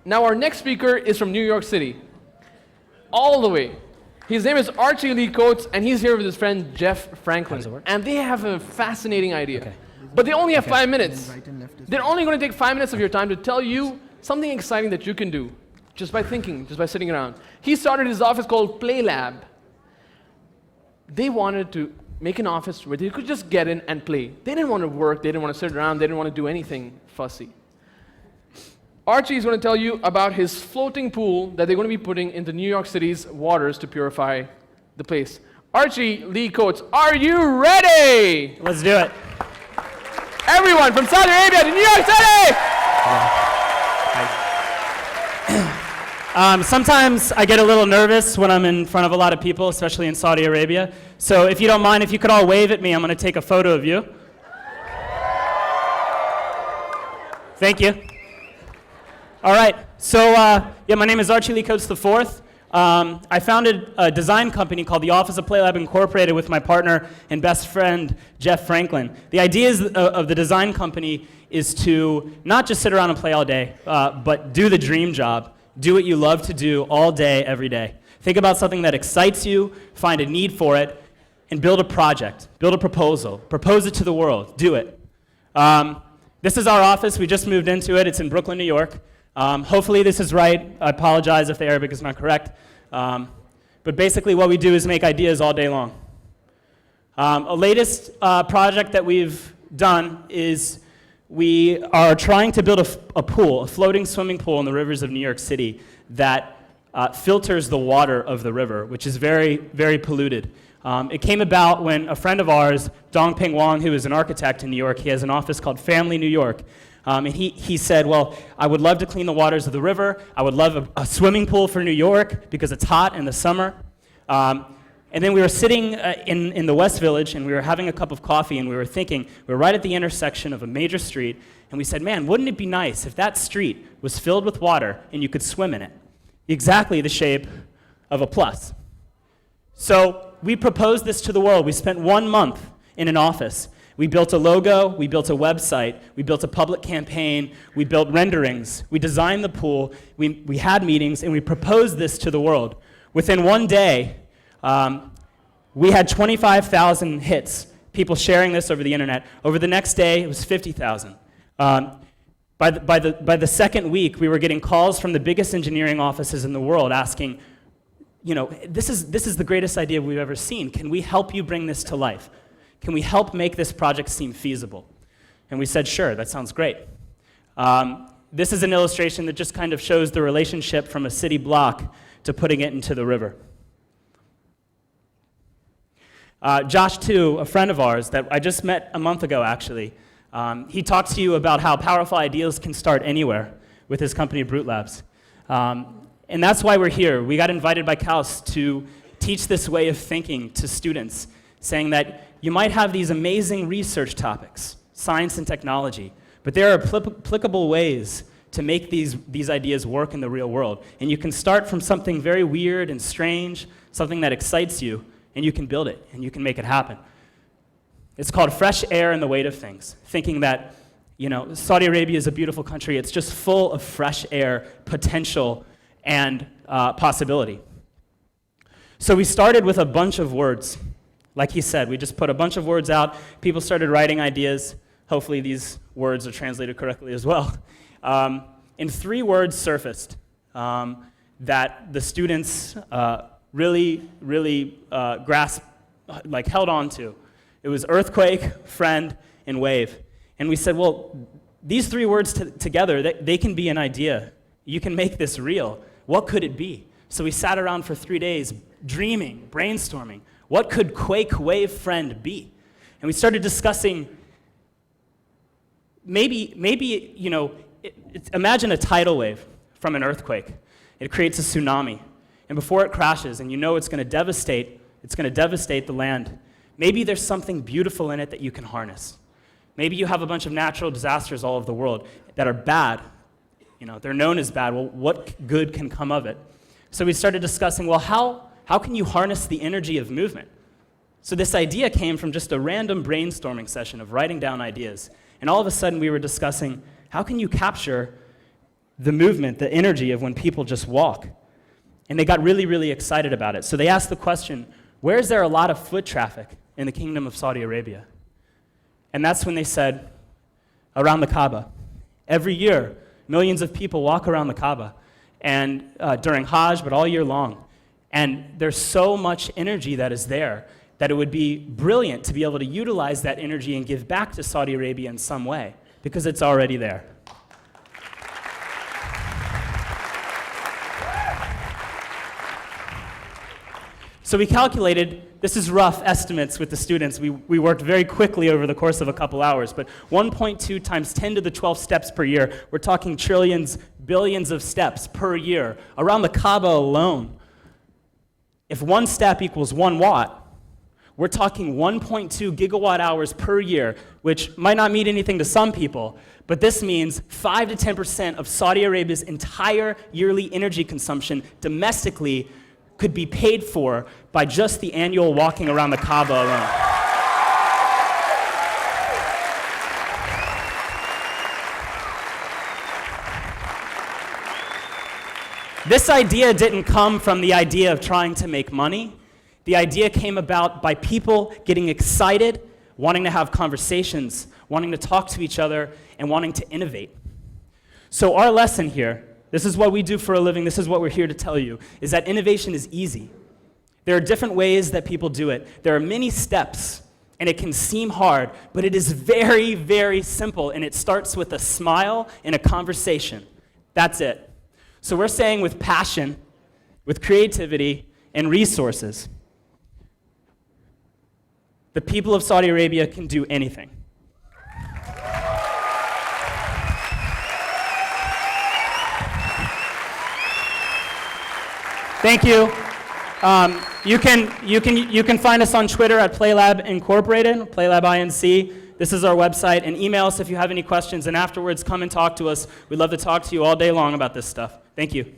Now our next speaker is from New York City, all the way. His name is Archie Lee Coates, and he's here with his friend Jeff Franklin. And they have a fascinating idea. Okay. But they only have 5 minutes. They're only going to take 5 minutes of your time to tell you something exciting that you can do just by thinking, just by sitting around. He started his office called Play Lab. They wanted to make an office where they could just get in and play. They didn't want to work, they didn't want to sit around, they didn't want to do anything fussy. Archie is going to tell you about his floating pool that they're going to be putting into New York City's waters to purify the place. Archie Lee Coates, are you ready? Let's do it. Everyone from Saudi Arabia to New York City! Sometimes I get a little nervous when I'm in front of a lot of people, especially in Saudi Arabia. So if you don't mind, if you could all wave at me, I'm going to take a photo of you. Thank you. All right, so my name is Archie Lee Coates IV. I founded a design company called the Office of Play Lab Incorporated with my partner and best friend, Jeff Franklin. The idea of the design company is to not just sit around and play all day, but do the dream job. Do what you love to do all day, every day. Think about something that excites you, find a need for it, and build a project, build a proposal, propose it to the world, do it. This is our office. We just moved into it. It's in Brooklyn, New York. Hopefully this is right. I apologize if the Arabic is not correct. But basically what we do is make ideas all day long. A latest project that we've done is we are trying to build a pool, a floating swimming pool in the rivers of New York City that filters the water of the river, which is very, very polluted. It came about when a friend of ours, Dongping Wang, who is an architect in New York, he has an office called Family New York. And he said, well, I would love to clean the waters of the river. I would love a swimming pool for New York because it's hot in the summer. And then we were sitting in the West Village, and we were having a cup of coffee, and we were thinking, we were right at the intersection of a major street, and we said, man, wouldn't it be nice if that street was filled with water and you could swim in it? Exactly the shape of a plus. So we proposed this to the world. We spent 1 month in an office. We built a logo, we built a website, we built a public campaign, we built renderings, we designed the pool, we had meetings, and we proposed this to the world. Within 1 day, we had 25,000 hits, people sharing this over the internet. Over the next day, it was 50,000. By the second week, we were getting calls from the biggest engineering offices in the world asking, you know, this is the greatest idea we've ever seen. Can we help you bring this to life? Can we help make this project seem feasible? And we said, sure, that sounds great. This is an illustration that just kind of shows the relationship from a city block to putting it into the river. Josh, too, a friend of ours that I just met a month ago, actually, he talks to you about how powerful ideas can start anywhere with his company, Brute Labs. And that's why we're here. We got invited by Kaus to teach this way of thinking to students, saying that you might have these amazing research topics, science and technology, but there are applicable ways to make these ideas work in the real world. And you can start from something very weird and strange, something that excites you, and you can build it, and you can make it happen. It's called fresh air in the weight of things, thinking that, you know, Saudi Arabia is a beautiful country. It's just full of fresh air, potential, and possibility. So we started with a bunch of words. Like he said, we just put a bunch of words out. People started writing ideas. Hopefully these words are translated correctly as well. And 3 words surfaced that the students really grasped, like held on to. It was earthquake, friend, and wave. And we said, well, these 3 words together, they can be an idea. You can make this real. What could it be? So we sat around for 3 days dreaming, brainstorming. What could quake, wave, friend be? And we started discussing maybe you know, imagine a tidal wave from an earthquake. It creates a tsunami. And before it crashes, and you know it's going to devastate the land, maybe there's something beautiful in it that you can harness. Maybe you have a bunch of natural disasters all over the world that are bad. You know, they're known as bad. Well, what good can come of it? So we started discussing, well, how can you harness the energy of movement? So this idea came from just a random brainstorming session of writing down ideas. And all of a sudden we were discussing, how can you capture the movement, the energy of when people just walk. And they got really, really excited about it. So they asked the question, where is there a lot of foot traffic in the Kingdom of Saudi Arabia? And that's when they said, around the Kabaa. Every year, millions of people walk around the Kabaa, and during Hajj, but all year long. And there's so much energy that is there that it would be brilliant to be able to utilize that energy and give back to Saudi Arabia in some way, because it's already there. So we calculated, this is rough estimates with the students. We worked very quickly over the course of a couple hours, but 1.2 times 10 to the 12 steps per year. We're talking trillions, billions of steps per year around the Kabaa alone. If one step equals 1 watt, we're talking 1.2 gigawatt hours per year, which might not mean anything to some people, but this means 5 to 10% of Saudi Arabia's entire yearly energy consumption domestically could be paid for by just the annual walking around the Kabaa alone. This idea didn't come from the idea of trying to make money. The idea came about by people getting excited, wanting to have conversations, wanting to talk to each other, and wanting to innovate. So our lesson here, this is what we do for a living, this is what we're here to tell you, is that innovation is easy. There are different ways that people do it. There are many steps, and it can seem hard, but it is very, very simple, and it starts with a smile and a conversation. That's it. So we're saying with passion, with creativity, and resources, the people of Saudi Arabia can do anything. Thank you. You can find us on Twitter at PlayLab Incorporated, PlayLab INC. This is our website, and email us if you have any questions, and afterwards come and talk to us. We'd love to talk to you all day long about this stuff. Thank you.